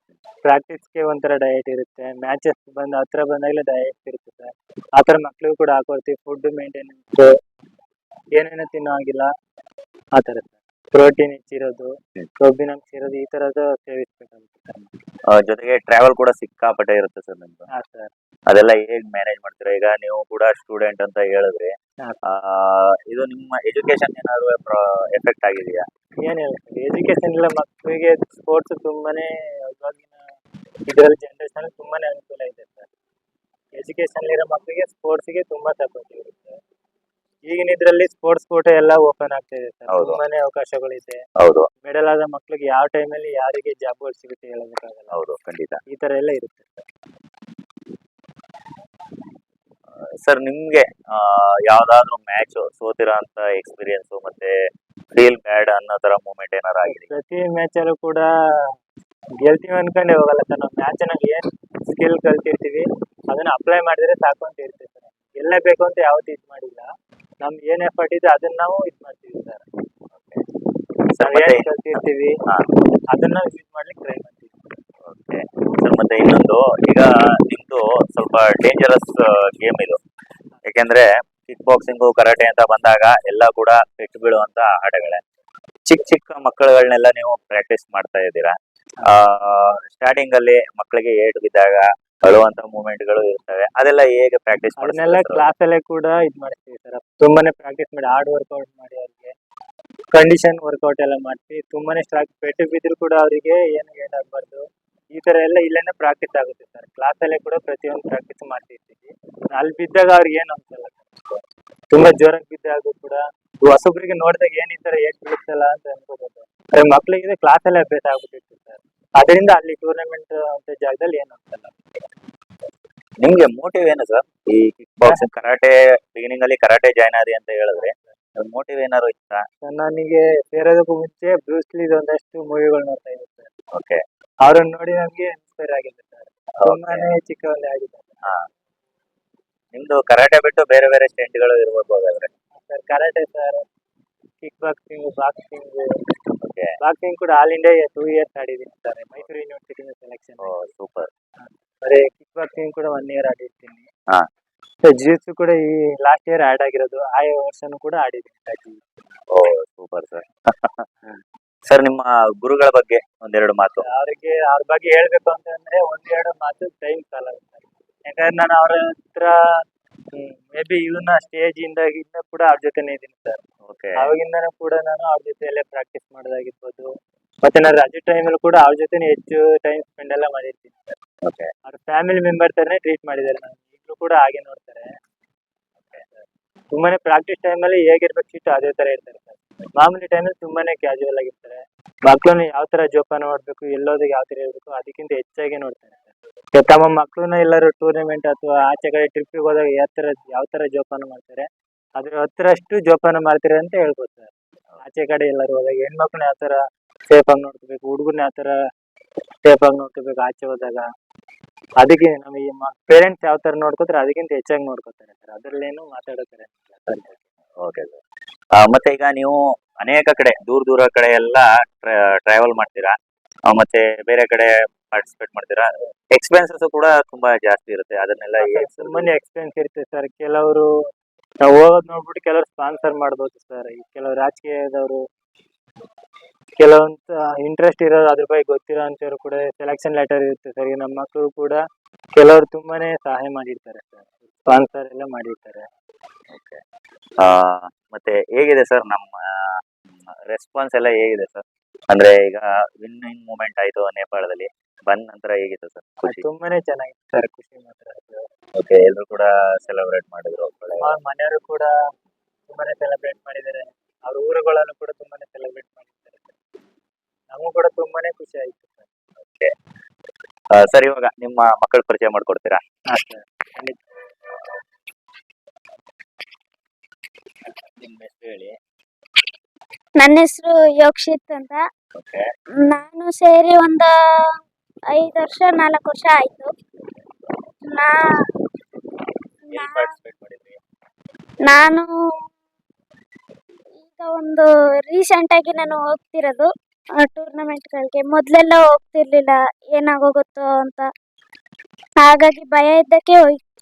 ಪ್ರಾಕ್ಟೀಸ್ಗೆ ಒಂಥರ ಡಯಟ್ ಇರುತ್ತೆ, ಮ್ಯಾಚಸ್ ಹತ್ರ ಬಂದಾಗಲೇ ಡಯಟ್ ಇರುತ್ತೆ ಸರ್. ಆತರ ಮಕ್ಳಿಗೂ ಕೂಡ ಹಾಕೊಡ್ತೀವಿ. ಫುಡ್ ಮೇಂಟೆನೆನ್ಸ್ ಏನೇನು ತಿನ್ನೋ ಹಾಗಿಲ್ಲ ಆತರ ಪ್ರೋಟೀನ್ ಹೆಚ್ಚಿರೋದು, ಕೊಬ್ಬಿನಾಂಶ ಇರೋದು ಈ ತರದ ಸೇವಿಸ್ಬೇಕಾಗುತ್ತೆ ಸರ್. ಜೊತೆಗೆ ಟ್ರಾವೆಲ್ ಕೂಡ ಸಿಕ್ಕಾಪಟ್ಟೆ ಇರುತ್ತೆ ಸರ್ ನಿಮ್ದು. ಹಾ ಸರ್. ಅದೆಲ್ಲ ಹೇಗ್ ಮ್ಯಾನೇಜ್ ಮಾಡ್ತೀರಾ? ಈಗ ನೀವು ಕೂಡ ಸ್ಟೂಡೆಂಟ್ ಅಂತ ಹೇಳಿದ್ರಿ. ಹಾ. ಇದು ನಿಮ್ಮ ಎಜುಕೇಶನ್ ಏನಾದ್ರು ಎಫೆಕ್ಟ್ ಆಗಿದೆಯಾ? ಏನಿಲ್ಲ ಸರ್, ಎಜುಕೇಶನ್ ಇಲ್ಲ ಮಕ್ಕಳಿಗೆ ಸ್ಪೋರ್ಟ್ಸ್ ತುಂಬಾನೇ ಇವಾಗಿನ ಇದರಲ್ಲಿ ಜನರೇಷನ್ ತುಂಬಾನೇ ಅನುಕೂಲ ಇದೆ ಸರ್. ಎಜುಕೇಶನ್ ಇರೋ ಮಕ್ಕಳಿಗೆ ಸ್ಪೋರ್ಟ್ಸ್ಗೆ ತುಂಬಾ ಸಪೋರ್ಟ್ ಇರುತ್ತೆ. ಈಗಿನ ಇದ್ರಲ್ಲಿ ಸ್ಪೋರ್ಟ್ಸ್ ಕೋಟ ಎಲ್ಲ ಓಪನ್ ಆಗ್ತಾ ಇದೆ ಸರ್. ಹೌದು. ತುಂಬಾನೇ ಅವಕಾಶಗಳಿದೆ. ಹೌದು ಮೆಡಲ್ ಆದ ಮಕ್ಕಳಿಗೆ ಯಾವ ಟೈಮಲ್ಲಿ ಯಾರಿಗೆ ಜಾಬ್ಗಳು ಸಿಗುತ್ತೆ ಹೇಳೋದಕ್ಕಾಗಲ್ಲ. ಹೌದು ಖಂಡಿತ. ಈ ತರ ಎಲ್ಲ ಇರುತ್ತೆ ಸರ್. ಸರ್ ನಿಮ್ಗೆ ಯಾವ್ದಾದ್ರು ಮ್ಯಾಚ್ ಸೋತಿರೋ ಅಂತ ಎಕ್ಸ್ಪೀರಿಯನ್ಸ್ ಮತ್ತೆ ಫೀಲ್ ಬ್ಯಾಡ್ ಅನ್ನೋ ತರ ಮೂಮೆಂಟ್ ಏನಾರು ಆಗಿದೆ? ಪ್ರತಿ ಮ್ಯಾಚ್ ಅಲ್ಲೂ ಕೂಡ ಗೆಲ್ತೀವಿ ಅನ್ಕೊಂಡೆ ಹೋಗಲ್ಲ ಸರ್. ನಾವು ಮ್ಯಾಚ್ ನಲ್ಲಿ ಏನ್ ಸ್ಕಿಲ್ ಕಲ್ತಿರ್ತೀವಿ ಅದನ್ನ ಅಪ್ಲೈ ಮಾಡಿದ್ರೆ ಸಾಕು ಅಂತ ಇರ್ತೀವಿ ಸರ್. ಗೆಲ್ಲಬೇಕು ಅಂತ ಯಾವತ್ತೂ ಇದ್ ಮಾಡಿಲ್ಲ. ನಮ್ಗೆ ಏನ್ ಎಫರ್ಟ್ ಇದೆ ಅದನ್ನ ನಾವು ಇದ್ ಮಾಡ್ತೀವಿ ಸರ್. ನಾವ್ ಏನ್ ಕಲ್ತಿರ್ತೀವಿ ಹಾ. ಅದನ್ನ ಯೂಸ್ ಮಾಡ್ಲಿಕ್ಕೆ ಟ್ರೈ ಮಾಡ್ತೀವಿ. ಓಕೆ ಸರ್, ಮತ್ತೆ ಇನ್ನೊಂದು, ಈಗ ನಿಮ್ದು ಸ್ವಲ್ಪ ಡೇಂಜರಸ್ ಗೇಮ್ ಇದು. ಯಾಕೆಂದ್ರೆ ಕಿಕ್ ಬಾಕ್ಸಿಂಗು ಕರಾಟೆ ಅಂತ ಬಂದಾಗ ಎಲ್ಲ ಕೂಡ ಪೆಟ್ಟು ಬೀಳುವಂತ ಆಟಗಳೇ. ಚಿಕ್ಕ ಚಿಕ್ಕ ಮಕ್ಕಳುಗಳನ್ನೆಲ್ಲ ನೀವು ಪ್ರಾಕ್ಟೀಸ್ ಮಾಡ್ತಾ ಇದ್ದೀರಾ. ಸ್ಟಾರ್ಟಿಂಗ್ ಅಲ್ಲಿ ಮಕ್ಕಳಿಗೆ ಏಟು ಬಿದ್ದಾಗ ಅಳುವಂತ ಮೂಮೆಂಟ್ ಗಳು ಇರ್ತವೆ. ಅದೆಲ್ಲ ಹೇಗೆ ಪ್ರಾಕ್ಟೀಸ್ ಅದನ್ನೆಲ್ಲ ಕ್ಲಾಸ್ ಅಲ್ಲೇ ಕೂಡ ಇದ್ ಮಾಡ್ತೀವಿ ಸರ್. ತುಂಬಾನೇ ಪ್ರಾಕ್ಟೀಸ್ ಮಾಡಿ ಹಾರ್ಡ್ ವರ್ಕೌಟ್ ಮಾಡಿ ಅವ್ರಿಗೆ ಕಂಡೀಷನ್ ವರ್ಕೌಟ್ ಎಲ್ಲ ಮಾಡ್ತೀವಿ. ತುಂಬಾನೇ ಸ್ಟ್ರಾಕ್ ಪೆಟ್ಟು ಬಿದ್ರು ಕೂಡ ಅವರಿಗೆ ಏನು ಏನಾಗಬಾರ್ದು ಈ ತರ ಎಲ್ಲ ಇಲ್ಲೇನೆ ಪ್ರಾಕ್ಟೀಸ್ ಆಗುತ್ತೆ ಸರ್. ಕ್ಲಾಸ್ ಅಲ್ಲೇ ಕೂಡ ಪ್ರತಿಯೊಂದು ಪ್ರಾಕ್ಟೀಸ್ ಮಾಡ್ತಿರ್ತೀವಿ. ಅಲ್ಲಿ ಬಿದ್ದಾಗ ಅವ್ರಿಗೆ ಏನು ಅನ್ಸಲ್ಲ. ತುಂಬಾ ಜೋರಾಗಿ ಬಿದ್ದಾಗ ಕೂಡ ಹೊಸಬ್ರಿಗೆ ನೋಡಿದಾಗ ಏನ್ ಈ ತರ ಏಟ್ ಬೀಳುತ್ತಲ್ಲ ಅಂತ ಅನ್ಕೋಬಹುದು. ಮಕ್ಳಿಗೆ ಕ್ಲಾಸ್ ಅಲ್ಲೇ ಅಭ್ಯಾಸ ಆಗ್ಬಿಟ್ಟಿತ್ತು ಸರ್. ಅದರಿಂದ ಅಲ್ಲಿ ಟೂರ್ನಮೆಂಟ್ ಅಂತ ಜಾಗದಲ್ಲಿ ಏನು ಅನ್ಸಲ್ಲ. ನಿಮ್ಗೆ ಮೋಟಿವ್ ಏನು ಸರ್? ಈ ಕಿಕ್ ಬಾಕ್ಸಿಂಗ್ ಕರಾಟೆ ಬಿಗಿನಿಂಗ್ ಅಲ್ಲಿ ಕರಾಟೆ ಜಾಯ್ನ್ ಆದಿ ಅಂತ ಹೇಳಿದ್ರೆ ಮೋಟಿವ್ ಏನಾದ್ರು ಇತ್ತಾ? ನನಗೆ ಸೇರೋದಕ್ಕೂ ಮುಂಚೆ ಬ್ರೂಸ್ಲಿ ಒಂದಷ್ಟು ಮೂವಿಗಳು ನೋಡ್ತಾ ಇದ್ದೆ ಸರ್. ಓಕೆ. ಅವ್ರನ್ನ ನೋಡಿ ನಮ್ಗೆ ಇನ್ಸ್ಪೈರ್ ಆಗಿದೆ ಸರ್. ತುಂಬಾನೇ ಚಿಕ್ಕವಲ್ಲೇ ಆಗಿದೆ ಹಾ. ನಿಮ್ದು ಕರಾಟೆ ಬಿಟ್ಟು ಬೇರೆ ಬೇರೆ ಸ್ಟೆಂಟ್ಗಳು ಇರ್ಬೋದು ಹಾಗಾದ್ರೆ? Sir. Karate sir, kickboxing, boxing. Okay. Boxing ಕೂಡ ಆಲ್ ಇಂಡಿಯಾ 2 ಇಯರ್ಸ್ ಆಡಿದ್ದೀನಿ sir. Mysuru university selection. Oh super. ಮತ್ತೆ ಕಿಕ್ ಬಾಕ್ಸಿಂಗ್ ಕೂಡ 1 ಇಯರ್ ಆಡಿರ್ತೀನಿ. ಹಾ. ಜಿಟ್ಸು ಕೂಡ ಈ ಲಾಸ್ಟ್ ಇಯರ್ ಆಡ್ ಆಗಿರೋದು. ಆ ವರ್ಷನೂ ಕೂಡ ಆಡಿದ್ದೀನಿ. ಓ ಸೂಪರ್ ಸರ್. ಸರ್ ನಿಮ್ಮ ಗುರುಗಳ ಬಗ್ಗೆ ಒಂದೆರಡು ಮಾತು. ಅವ್ರ ಬಗ್ಗೆ ಹೇಳ್ಬೇಕು ಅಂತಂದ್ರೆ ಒಂದೆರಡು ಮಾತು ಟೈಮ್ ಸಾಲಾಗುತ್ತೆ. ಯಾಕಂದ್ರೆ ನಾನು ಅವ್ರ ಹತ್ರ ಮೇ ಬಿ ಇವನ್ನ ಸ್ಟೇಜ್ ಇಂದ ಕೂಡ ಅವ್ರ ಜೊತೆನೇ ಇದ್ದೀನಿ ಸರ್. ಓಕೆ. ಅವಾಗಿಂದನೂ ಕೂಡ ನಾನು ಅವ್ರ ಜೊತೆಯಲ್ಲೇ ಪ್ರಾಕ್ಟೀಸ್ ಮಾಡೋದಾಗಿರ್ಬೋದು. ಮತ್ತೆ ನಾನು ರಜೆ ಟೈಮಲ್ಲಿ ಕೂಡ ಅವ್ರ ಜೊತೆನೇ ಹೆಚ್ಚು ಟೈಮ್ ಸ್ಪೆಂಡ್ ಎಲ್ಲ ಮಾಡಿರ್ತೀನಿ ಸರ್. ಓಕೆ. ಅವ್ರ ಫ್ಯಾಮಿಲಿ ಮೆಂಬರ್ ತರನೇ ಟ್ರೀಟ್ ಮಾಡಿದ್ದಾರೆ. ನಾನು ಈಗಲೂ ಕೂಡ ಹಾಗೆ ನೋಡ್ತಾರೆ. ತುಂಬಾನೇ ಪ್ರಾಕ್ಟೀಸ್ ಟೈಮಲ್ಲಿ ಹೇಗಿರ್ಬೇಕು ಸಿಟ್ಟು ಅದೇ ತರ ಇರ್ತಾರೆ ಸರ್. ಮಾಮೂಲಿ ಟೈಮಲ್ಲಿ ತುಂಬಾನೇ ಕ್ಯಾಶುವಲ್ ಆಗಿರ್ತಾರೆ. ಮಕ್ಳನ್ನ ಯಾವ ತರ ಜೋಪಾನ ಮಾಡ್ಬೇಕು, ಎಲ್ಲೋದಕ್ಕೆ ಯಾವ ತರ ಇರ್ಬೇಕು ಅದಕ್ಕಿಂತ ಹೆಚ್ಚಾಗಿ ನೋಡ್ತಾರೆ ಸರ್. ತಮ್ಮ ಮಕ್ಳನ್ನ ಎಲ್ಲರೂ ಟೂರ್ನಮೆಂಟ್ ಅಥವಾ ಆಚೆ ಕಡೆ ಟ್ರಿಪ್ಗೆ ಹೋದಾಗ ಯಾವ ತರ ಜೋಪಾನ ಮಾಡ್ತಾರೆ ಅದ್ರ 10ರಷ್ಟು ಜೋಪಾನ ಮಾಡ್ತಾರೆ ಅಂತ ಹೇಳ್ಬೋದು ಸರ್. ಆಚೆ ಕಡೆ ಎಲ್ಲರೂ ಹೋದಾಗ ಹೆಣ್ಮಕ್ಳನ್ನ ಯಾವ ತರ ಸೇಫ್ ಆಗಿ ನೋಡ್ಕೋಬೇಕು, ಹುಡುಗರ್ನ ಯಾವ ತರ ಸೇಫ್ ಆಗಿ ನೋಡ್ಕೋಬೇಕು ಆಚೆ ಹೋದಾಗ. ಅದಕ್ಕೆ ನಮಗೆ ಪೇರೆಂಟ್ಸ್ ಯಾವ ತರ ನೋಡ್ಕೋತಾರೆ ಅದಕ್ಕಿಂತ ಹೆಚ್ಚಾಗಿ ನೋಡ್ಕೋತಾರೆ ಸರ್. ಅದ್ರಲ್ಲೇನು ಮಾತಾಡೋತಾರೆ. Okay sir. ಮತ್ತೆ ಈಗ ನೀವು ಅನೇಕ ಕಡೆ ದೂರ ಕಡೆ ಎಲ್ಲ ಟ್ರಾವೆಲ್ ಮಾಡ್ತೀರಾ, ಮತ್ತೆ ಬೇರೆ ಕಡೆ ಪಾರ್ಟಿಸಿಪೇಟ್ ಮಾಡ್ತೀರಾ. ಎಕ್ಸ್ಪೆನ್ಸಸ್ ಕೂಡ ತುಂಬಾ ಜಾಸ್ತಿ ಇರುತ್ತೆ. ಅದನ್ನೆಲ್ಲ ತುಂಬಾನೇ ಎಕ್ಸ್ಪೆನ್ಸ್ ಇರುತ್ತೆ ಸರ್. ಕೆಲವರು ನಾವು ಹೋಗೋದ್ ನೋಡ್ಬಿಟ್ಟು ಕೆಲವರು ಸ್ಪಾನ್ಸರ್ ಮಾಡ್ಬೋದು ಸರ್. ಈ ಕೆಲವು ರಾಜಕೀಯದವರು, ಕೆಲವೊಂದು ಇಂಟ್ರೆಸ್ಟ್ ಇರೋರು, ಅದ್ರ ಬಗ್ಗೆ ಗೊತ್ತಿರೋ ಅಂತವ್ರು ಕೂಡ ಸೆಲೆಕ್ಷನ್ ಲೆಟರ್ ಇರುತ್ತೆ ಸರ್. ಈಗ ನಮ್ಮ ಮಕ್ಕಳು ಕೂಡ ಕೆಲವರು ತುಂಬಾನೇ ಸಹಾಯ ಮಾಡಿರ್ತಾರೆ ಸರ್. ಸ್ಪಾನ್ಸರ್ ಎಲ್ಲ ಮಾಡಿರ್ತಾರೆ. ಓಕೆ. ಮತ್ತೆ ಹೇಗಿದೆ ಸರ್ ನಮ್ಮ ರೆಸ್ಪಾನ್ಸ್ ಎಲ್ಲ ಹೇಗಿದೆ ಸರ್? ಅಂದ್ರೆ ಈಗ ವಿನ್ನಿಂಗ್ ಮೂಮೆಂಟ್ ಆಯ್ತು ನೇಪಾಳದಲ್ಲಿ, ಬಂದ ನಂತರ ಹೇಗಿತ್ತು ಸರ್ ಖುಷಿ? ತುಂಬಾನೇ ಚೆನ್ನಾಗಿತ್ತು ಸರ್. ಖುಷಿ ಮಾತ್ರ. ಓಕೆ. ಎಲ್ಲರೂ ಕೂಡ ಸೆಲೆಬ್ರೇಟ್ ಮಾಡಿದ್ರು. ಮನೆಯವರು ಕೂಡ ತುಂಬಾನೇ ಸೆಲೆಬ್ರೇಟ್ ಮಾಡಿದ್ದಾರೆ. ಅವ್ರ ಊರುಗಳನ್ನು ಕೂಡ ತುಂಬಾನೇ ಸೆಲೆಬ್ರೇಟ್ ಮಾಡಿದ್ದಾರೆ. ನಮಗೂ ಕೂಡ ತುಂಬಾನೇ ಖುಷಿ ಆಯ್ತು ಸರ್. ಓಕೆ ಸರ್, ಇವಾಗ ನಿಮ್ಮ ಮಕ್ಕಳ ಪರಿಚಯ ಮಾಡ್ಕೊಡ್ತೀರಾ? ಹಾ ಸರ್, ಖಂಡಿತ. ನಿಮ್ಮ ಹೆಸರು ಹೇಳಿ. ನನ್ನ ಹೆಸರು ಯೋಕ್ಷಿತ್ ಅಂತ. ಓಕೆ. ನಾನು ಸೇರಿ ಒಂದು 5 ವರ್ಷ 4 ವರ್ಷ ಆಯ್ತು. ಎಲ್ಲಿ ಪಾರ್ಟಿಸಿಪೇಟ್ ಮಾಡಿದ್ರಿ? ನಾನು ಈಗ ಒಂದು ರೀಸೆಂಟ್ ಆಗಿ ನಾನು ಹೋಗ್ತಿರೋದು ಟೂರ್ನಮೆಂಟ್ಗಳಿಗೆ. ಮೊದಲೆಲ್ಲ ಹೋಗ್ತಿರ್ಲಿಲ್ಲ, ಏನಾಗೋಗುತ್ತೋ ಅಂತ. ಹಾಗಾಗಿ ಭಯ ಇದ್ದಕ್ಕೆ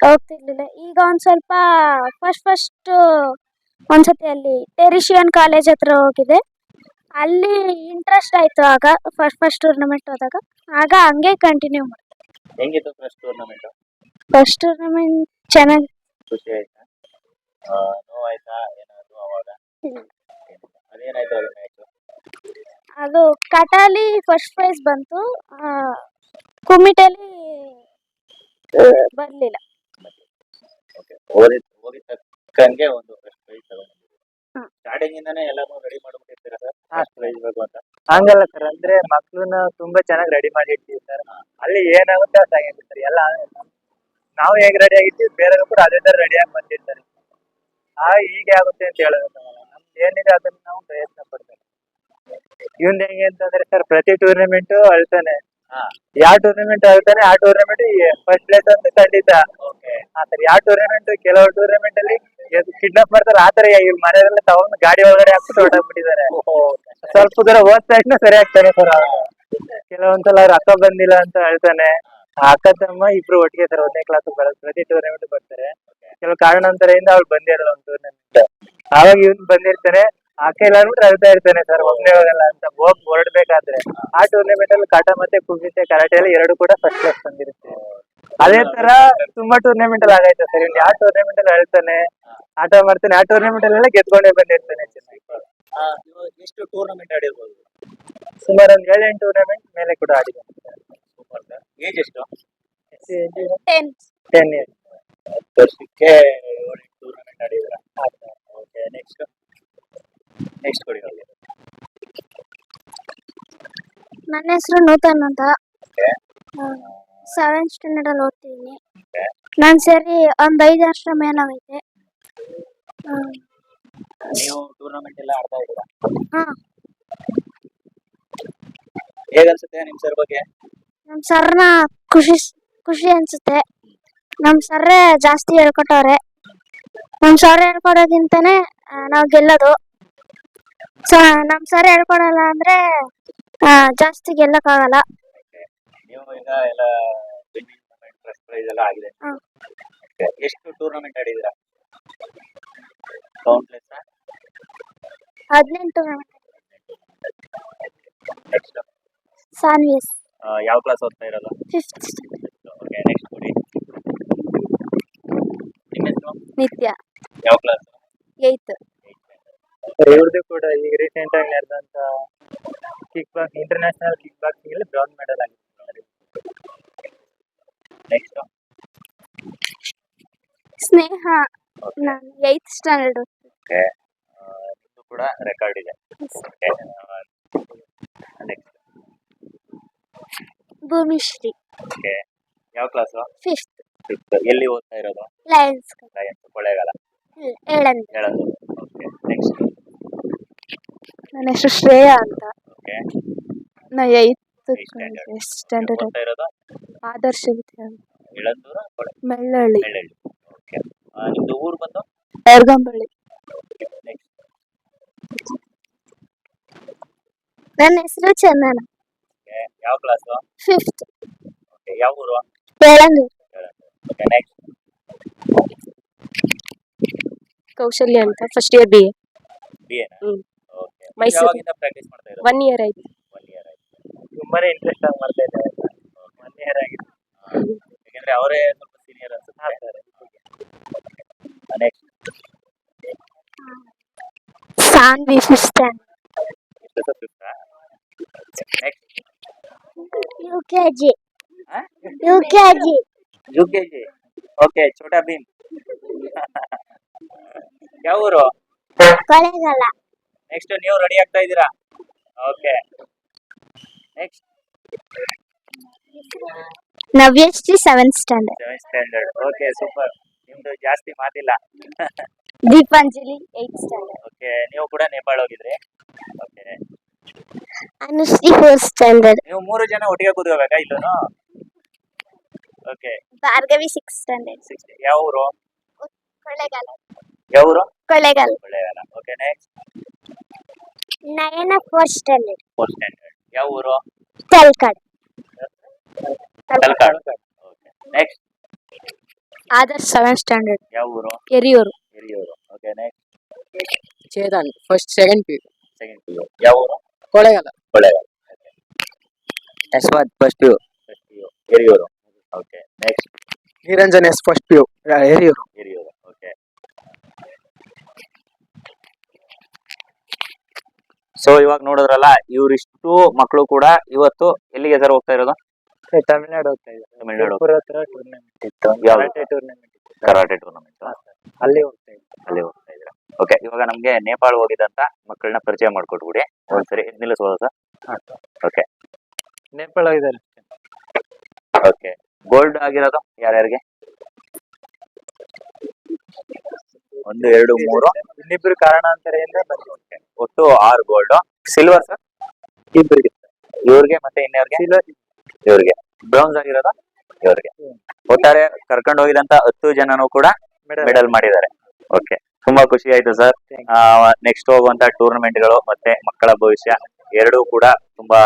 ಹೋಗ್ತಿರ್ಲಿಲ್ಲ. ಈಗ ಒಂದ್ ಸ್ವಲ್ಪ ಫಸ್ಟ್ ಒಂದ್ಸತಿ ಅಲ್ಲಿ ಟೆರಿಷಿಯನ್ ಕಾಲೇಜ್ ಹತ್ರ ಹೋಗಿದೆ. ಅಲ್ಲಿ ಇಂಟ್ರೆಸ್ಟ್ ಆಯ್ತು ಆಗ ಫಸ್ಟ್ ಟೂರ್ನಮೆಂಟ್ ಹೋದಾಗ. ಆಗ ಹಂಗೆ ಕಂಟಿನ್ಯೂ ಮಾಡಿ. ಹೆಂಗಿತ್ತು ಫಸ್ಟ್ ಟೂರ್ನಮೆಂಟ್? ಫಸ್ಟ್ ಟೂರ್ನಮೆಂಟ್ ಚೆನ್ನಾಗಿ ಖುಷಿ ಆಯ್ತಾ? ನೋವಾಯ್ತಾ ಏನಾದ್ರು ಅವಾಗ? ಅದೇನಾಯ್ತು ಅದು ಮ್ಯಾಚ್? ಅದು ಕಟಾಲಿ ಫಸ್ಟ್ ಪ್ರೈಸ್ ಬಂತು. ಕುಮಿಟಲ್ಲಿ ಬರ್ಲಿಲ್ಲ. ಓದಿದ ತಕ್ಕಂಗೆ ಒಂದು ಫಸ್ಟ್ ಪ್ರೈಸ್ ತಗೊಂಡಿದ್ದೀರಿ. ಹಾ. ಸ್ಟಾರ್ಟಿಂಗ್ ಇಂದಾನೆ ಎಲ್ಲಾನು ರೆಡಿ ಮಾಡ್ಬಿಟ್ಟಿರ್ತೀರಾ ಸರ್ ಹಾ. ಫಸ್ಟ್ ಪ್ರೈಸ್ ಬೇಕು ಅಂತ? ಹಂಗಲ್ಲ ಸರ್, ಅಂದ್ರೆ ಮಕ್ಳನ್ನ ತುಂಬಾ ಚೆನ್ನಾಗಿ ರೆಡಿ ಮಾಡಿ ಇಡ್ತೀವಿ ಸರ್. ಅಲ್ಲಿ ಏನಾಗುತ್ತೆ ಅದಾಗಿದೆ ಸರ್. ಎಲ್ಲ ನಾವು ಹೇಗ್ ರೆಡಿ ಆಗಿರ್ತೀವಿ ಬೇರೆಯವರು ಕೂಡ ಅದೇ ತರ ರೆಡಿಯಾಗಿ ಬಂದಿರ್ತಾರೆ. ಹೀಗೆ ಆಗುತ್ತೆ ಅಂತ ಹೇಳೋದಲ್ಲ, ನಮ್ದು ಏನಿದೆ ಅದನ್ನ ನಾವು ಪ್ರಯತ್ನ ಪಡ್ತೇವೆ. ಇವ್ನ್ ಹೆಂಗೆ ಅಂತಂದ್ರೆ ಸರ್, ಪ್ರತಿ ಟೂರ್ನಮೆಂಟ್ ಅಳ್ತಾನೆ. ಹಾ. ಯಾವ ಟೂರ್ನಮೆಂಟ್ ಆಗುತ್ತಾನೆ ಆ ಟೂರ್ನಮೆಂಟ್ ಫಸ್ಟ್ ಪ್ಲೇಸ್ ಅಂತ ಖಂಡಿತ. ಓಕೆ. ಸರ್, ಯಾವ ಟೂರ್ನಮೆಂಟ್ ಕೆಲವು ಟೂರ್ನಮೆಂಟ್ ಅಲ್ಲಿ ಕಿಡ್ನಾಪ್ ಮಾಡ್ತಾರೆ, ಆತರ ಈ ಮನೆಯಲ್ಲ ತಗೊಂಡು ಗಾಡಿ ಒಳಗಡೆ ಹಾಕ್ಬಿಟ್ಟು ಹೊರಟಾಗ್ಬಿಟ್ಟಿದ್ದಾರೆ. ಸ್ವಲ್ಪ ದೂರ ಹೋದ ತಕ್ಷಣ ಸರಿ ಆಗ್ತಾನೆ ಸರ್. ಕೆಲವೊಂದ್ಸಲ ಅವ್ರ ಅಕ್ಕ ಬಂದಿಲ್ಲ ಅಂತ ಹೇಳ್ತಾನೆ. ಆ ಅಕ್ಕ ತಮ್ಮ ಇಬ್ರು ಒಟ್ಟಿಗೆ ಸರ್ 1ನೇ ಕ್ಲಾಸ್ ಪ್ರತಿ ಟೂರ್ನಮೆಂಟ್ ಬರ್ತಾರೆ. ಕೆಲವು ಕಾರಣಾಂತರದಿಂದ ಅವ್ರು ಬಂದಿರಲ್ಲ ಒಂದು ಟೂರ್ನಮೆಂಟ್. ಆವಾಗ ಇವ್ನು ಬಂದಿರ್ತಾನೆ, ಅಕ್ಕ ಇಲ್ಲ ಅಂದ್ಬಿಟ್ಟು ಅಳ್ತಾ ಇರ್ತಾನೆ ಸರ್, ಒಬ್ಬನೇ ಹೋಗಲ್ಲ ಅಂತ. ಹೋಗಿ ಹೊರಡ್ಬೇಕಾದ್ರೆ ಆ ಟೂರ್ನಮೆಂಟ್ ಅಲ್ಲಿ ಕಾಟ ಮತ್ತೆ ಕುಮಿತೆ ಕರಾಟೆ ಅಲ್ಲಿ ಎರಡು ಕೂಡ ಫಸ್ಟ್ ಪ್ಲೇಸ್ ಬಂದಿರುತ್ತೆ. ಅದೇ ತರ ತುಂಬಾ ಟೂರ್ನಮೆಂಟ್ ಅಲ್ಲಿ ಆಗೈತೆ ಸರ್. ಇವ್ನು ಯಾವ ಟೂರ್ನಮೆಂಟ್ ಅಲ್ಲಿ ಹೇಳ್ತಾನೆ, ಆಟ ಮಾಡ್ತಾನೆ, ಆ ಟೂರ್ನಮೆಂಟ್ ಅಲ್ಲೆಲ್ಲ ಗೆದ್ಕೊಂಡೇ ಬಂದಿರ್ತಾನೆ ಚೆನ್ನಾಗಿ. ಇವಾಗ ಎಷ್ಟು ಟೂರ್ನಮೆಂಟ್ ಆಡಿರ್ಬೋದು? ಸುಮಾರು ಒಂದು 7-8 ಟೂರ್ನಮೆಂಟ್ ಮೇಲೆ ಕೂಡ ಆಡಿದ್ದಾನೆ. Super sir. ಏಜ್ ಎಷ್ಟು? 10. 10 years. 10 ವರ್ಷಕ್ಕೆ 7 ಟೂರ್ನಮೆಂಟ್ ಆಡಿದ್ರ? ಓಕೆ. ನೆಕ್ಸ್ಟ್ ಕೊಡಿ ಅವ್ರಿಗೆ. ನನ್ನ ಹೆಸರು ನೂತನ್ ಅಂತ. ಓಕೆ. 7th ಸ್ಟ್ಯಾಂಡರ್ಡ್ ಅಲ್ಲಿ ಓದ್ತಿದ್ದೀನಿ. ಓಕೆ. ನಾನು ಸೇರಿ ಒಂದ್ 5 ವರ್ಷ ಮೇಲಾಗೈತೆ. ನೀವು ಟೂರ್ನಮೆಂಟ್ ಎಲ್ಲ ಆಡ್ತಾ ಇದ್ದೀರಾ? ಹಾ. ಹೇಗನ್ಸುತ್ತೆ ನಿಮ್ ಸರ್ ಬಗ್ಗೆ? ನಮ್ ಸರ್ನ ಖುಷಿ ಅನ್ಸುತ್ತೆ. ನಮ್ ಸರ್ರೇ ಜಾಸ್ತಿ ಹೇಳ್ಕೊಟ್ಟವ್ರೆ. ನಮ್ ಸರ್ ಹೇಳ್ಕೊಡೋದಿಂತಾನೆ ನಾವ್ ಗೆಲ್ಲೋದು. ನಮ್ ಸರ್ ಹೇಳ್ಕೊಡಲ್ಲ ಅಂದ್ರೆ ಜಾಸ್ತಿ ಗೆಲ್ಲಕ್ಕಾಗಲ್ಲ. ನೀವು ಈಗ ಎಲ್ಲ ಫಸ್ಟ್ ಪ್ರೈಸ್ ಎಲ್ಲ ಆಗಿದೆ. ಹಾ. ಎಷ್ಟು ಟೂರ್ನಮೆಂಟ್ ಆಡಿದ್ದೀರಾ? ಕೌಂಟ್ಲೆಸ್? 18 ನೆಕ್ಸ್ಟ್ ಸಾನ್ವಿಸ್ ಯಾವ ಕ್ಲಾಸ್ ಓದ್ತಾ ಇರೋದು? 5th. ಓಕೆ. ನೆಕ್ಸ್ಟ್ ಕೊಡಿ. ನಿಮ್ಮ ಹೆಸರು? ನಿತ್ಯ ಯಾವ ಕ್ಲಾಸ್? 8th. ಸರ್, ಇವ್ರದ್ದು ಕೂಡ ಈಗ ರೀಸೆಂಟ್ ಆಗಿ ನಡೆದಂತ ಇಂಟರ್ನ್ಯಾಷನಲ್ ಕಿಕ್ ಬಾಕ್ಸಿಂಗ್ ಅಲ್ಲಿ ಬ್ರೌನ್ ಮೆಡಲ್ ಆಗಿದೆ. ನೆಕ್ಸ್ಟ್ ಸ್ನೇಹ, ನಾನು 8th ಸ್ಟ್ಯಾಂಡರ್ಡ್. ಓಕೆ. ನಿಮ್ದು ಕೂಡ ರೆಕಾರ್ಡ್ ಇದೆ. ಓಕೆ. Next Bhumishree okay. ಯಾವ ಕ್ಲಾಸ್? 5th. ಎಲ್ಲಿ ಓದ್ತಾ ಇರೋದು? ಲಯನ್ಸ್ ಕೊಳ್ಳೇಗಾಲ. ಹೇಳಂದ. ಹೇಳೋದು. ಓಕೆ. ನೆಕ್ಸ್ಟ್ ನನ್ನ ಹೆಸರು ಶ್ರೇಯಾ ಅಂತ. ಓಕೆ. ನಾ 8th ಸ್ಟ್ಯಾಂಡರ್ಡ್ ಓದ್ತಾ ಇರೋದು? ಆದರ್ಶ ವಿದ್ಯಾಲಯ ಹೇಳಂದೂರು ಮೆಳ್ಳಹಳ್ಳಿ. ಮೆಳ್ಳಹಳ್ಳಿ. ಓಕೆ. ನಿಮ್ದು ಊರು ಬಂದು? ಎರಗಂಬಳ್ಳಿ. ನೆಕ್ಸ್ಟ್ ನನ್ನ ಹೆಸರು ಚಂದನ. ಓಕೆ. ಯಾವ ಕ್ಲಾಸ್? 5th. ಓಕೆ. ಯಾವ ಊರು? ಹೇಳಂದೂರು. ಓಕೆ. ನೆಕ್ಸ್ಟ್ ಕೌಶಲ್ಯ ಅಂತ, ಫಸ್ಟ್ ಇಯರ್ BA. BA ನಾ? ಹ್ಮ್. ಓಕೆ. ಮೈಸೂರು. ಯಾವಾಗಿಂದ ಪ್ರಾಕ್ಟೀಸ್ ಮಾಡ್ತಾ ಇರೋದು? 1 year ಆಯ್ತು. 1 year ಆಯ್ತು. ತುಂಬಾನೇ ಇಂಟ್ರೆಸ್ಟ್ ಆಗಿ ಮಾಡ್ತಾ ಇದ್ದಾರೆ. 1 year ಆಗಿದೆ. ಯಾಕಂದ್ರೆ ಅವರೇ ಸ್ವಲ್ಪ ಸೀನಿಯರ್ ಅನ್ಸುತ್ತೆ. Next Sanvi 5th standard. ಎಷ್ಟು sir? Next UKG. UKG. Okay. Chhota Bheem. ಯಾವ ಊರು? ಕೊಳ್ಳೇಗಾಲ. ನೆಕ್ಸ್ಟ್ ನೀವು ರೆಡಿ ಆಗ್ತಾ ಇದ್ದೀರಾ? Okay. Next Navyashree 7th standard. 7th standard. Okay. Super. ನಿಮ್ದು ಜಾಸ್ತಿ ಮಾತಿಲ್ಲ. Deepanjali 8th standard. ಓಕೆ. ನೀವು ಕೂಡ ನೇಪಾಳ ಹೋಗಿದ್ರಿ? ಓಕೆ. Anushree 4th standard. ನೀವು 3 ಜನ ಒಟ್ಟಿಗೆ ಕೂತ್ಕೋಬೇಕಾ ಇಲ್ಲೂ? ಓಕೆ. Bhargavi 6th standard. 60. ಯಾವ ಊರು? ಕೊಳ್ಳೇಗಾಲ. ಯಾವ ಊರು? Kollegal. Kollegal. Okay. Next Nayana 4th standard. 4th standard. ಯಾವ ಊರು? Talakad. Talakad. Okay. Next Adarsh 7th standard ಯಾವ ಊರು? Hiriyur. Hiriyur. Okay, next Chetan first second P second PU. ಯಾವ ಊರು? Kollegal. Kollegal. Yashwant first P first PU. Hiriyur. Okay, next Niranjan S first P Hiriyur. Hiriyur. Okay, so ಇವಾಗ ನೋಡಿದ್ರಲ್ಲ, ಇವ್ರಿಷ್ಟು ಮಕ್ಕಳು ಕೂಡ ಇವತ್ತು ಎಲ್ಲಿಗೆ ಸರ್ ಹೋಗ್ತಾ ಇರೋದು? ತಮಿಳ್ನಾಡು ಹೋಗ್ತಾ ಇದ್ದಾರೆ. ತಮಿಳ್ನಾಡು. ತಿರುಪುರ ಹತ್ರ ಟೂರ್ನಮೆಂಟ್ ಇತ್ತು, ಯಾವ್ದು? ಕರಾಟೆ ಟೂರ್ನಮೆಂಟ್ ಇತ್ತು. Karate tournament. ಅಲ್ಲಿ ಹೋಗ್ತಾ ಇದ್ದಾರೆ. ಅಲ್ಲಿ ಹೋಗ್ತಾ ಇದ್ರ. ಓಕೆ, ಇವಾಗ ನಮ್ಗೆ ನೇಪಾಳ ಹೋಗಿದಂತ ಮಕ್ಕಳನ್ನ ಪರಿಚಯ ಮಾಡ್ಕೊಟ್ಬಿಡಿ ಒಂದ್ಸರಿ. ನಿಲ್ಲಿಸೋದ ಸರ್? ಓಕೆ, ನೇಪಾಳ ಹೋಗಿದ್ದಾರೆ. ಓಕೆ. ಗೋಲ್ಡ್ ಆಗಿರೋದು ಯಾರ್ಯಾರಿಗೆ? 1 2 3 ಇನ್ನಿಬ್ರು ಕಾರಣಾಂತರದಿಂದ ಬಂದಿದ್ದಾರೆ. ಒಟ್ಟು 6 ಗೋಲ್ಡ್. ಸಿಲ್ವರ್ ಸರ್ ಇಬ್ಬರಿಗೆ ಇವ್ರಿಗೆ, ಮತ್ತೆ ಇನ್ಯಾವ್ರಿಗೆ? ಇವ್ರಿಗೆ. ಬ್ರೌನ್ಸ್ ಆಗಿರೋದು ಇವ್ರಿಗೆ. ಒಟ್ಟಾರೆ ಕರ್ಕೊಂಡು ಹೋಗಿದಂತ 10 ಜನನು ಕೂಡ ಮೆಡಲ್ ಮಾಡಿದ್ದಾರೆ. ಓಕೆ, ತುಂಬಾ ಖುಷಿ ಆಯ್ತು ಸರ್. ನೆಕ್ಸ್ಟ್ ಹೋಗುವಂತ ಟೂರ್ನಮೆಂಟ್ ಗಳು ಮತ್ತೆ ಮಕ್ಕಳ ಭವಿಷ್ಯ ಎರಡೂ ಕೂಡ ತುಂಬಾ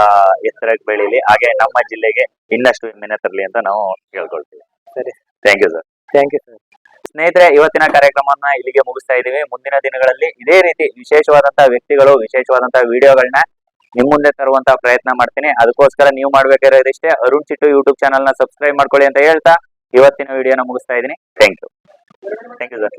ಎತ್ತರಕ್ಕೆ ಬೆಳೀಲಿ, ಹಾಗೆ ನಮ್ಮ ಜಿಲ್ಲೆಗೆ ಇನ್ನಷ್ಟು ಹೆಮ್ಮೆನೆ ತರಲಿ ಅಂತ ನಾವು ಕೇಳ್ಕೊಳ್ತೀವಿ. ಸರಿ, thank you sir. Thank you sir. ಸ್ನೇಹಿತರೆ, ಇವತ್ತಿನ ಕಾರ್ಯಕ್ರಮವನ್ನ ಇಲ್ಲಿಗೆ ಮುಗಿಸ್ತಾ ಇದೀವಿ. ಮುಂದಿನ ದಿನಗಳಲ್ಲಿ ಇದೇ ರೀತಿ ವಿಶೇಷವಾದಂತಹ ವ್ಯಕ್ತಿಗಳು, ವಿಶೇಷವಾದಂತಹ ವಿಡಿಯೋಗಳನ್ನ ನಿಮ್ ಮುಂದೆ ತರುವಂತ ಪ್ರಯತ್ನ ಮಾಡ್ತೀನಿ. ಅದಕ್ಕೋಸ್ಕರ ನೀವು ಮಾಡ್ಬೇಕಾಗಿರೋದು ಇಷ್ಟೇ, ಅರುಣ್ ಚಿಟ್ಟು ಯೂಟ್ಯೂಬ್ ಚಾನಲ್ ನ ಸಬ್ಸ್ಕ್ರೈಬ್ ಮಾಡ್ಕೊಳ್ಳಿ ಅಂತ ಹೇಳ್ತಾ ಇವತ್ತಿನ ವಿಡಿಯೋನ ಮುಗಿಸ್ತಾ ಇದೀನಿ. Thank you sir.